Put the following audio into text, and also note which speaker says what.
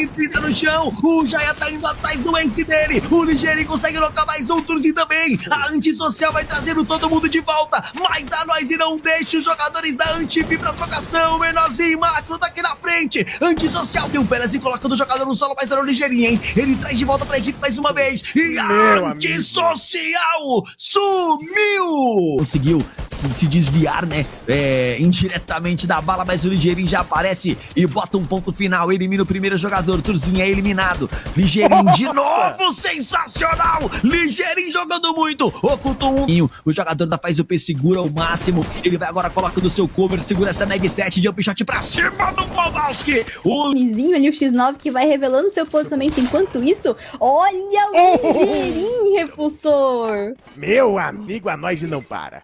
Speaker 1: 130 no chão. O Jaya tá indo atrás do Ace dele. O Ligeirinho consegue colocar mais um Turzinho também. A Antissocial vai trazendo todo mundo de volta. Mas a Noise não deixa os jogadores da Anti vir pra trocação. Menorzinho Macro tá aqui na frente. Antissocial tem um Pelas e coloca o jogador no solo, mas era o Ligeirinho, hein? Ele traz de volta pra equipe mais uma vez. E a Antissocial sumiu. Conseguiu se desviar, né? Indiretamente da bala, mas o Ligeirinho já aparece e bota um ponto final. Elimina o primeiro jogador. Turzinho é eliminado. Ligeirinho de novo. Sensacional. Ligeirinho jogando muito. Ocultou um. O jogador da Faz o P segura o máximo. Ele vai agora, coloca do seu cover. Segura essa Mag 7. Jump shot pra cima do Kowalski. O
Speaker 2: Lizinho ali, o X9 que vai revelando seu posicionamento. Enquanto isso, olha o Ligeirinho, repulsor.
Speaker 3: Meu amigo, a Noise não para.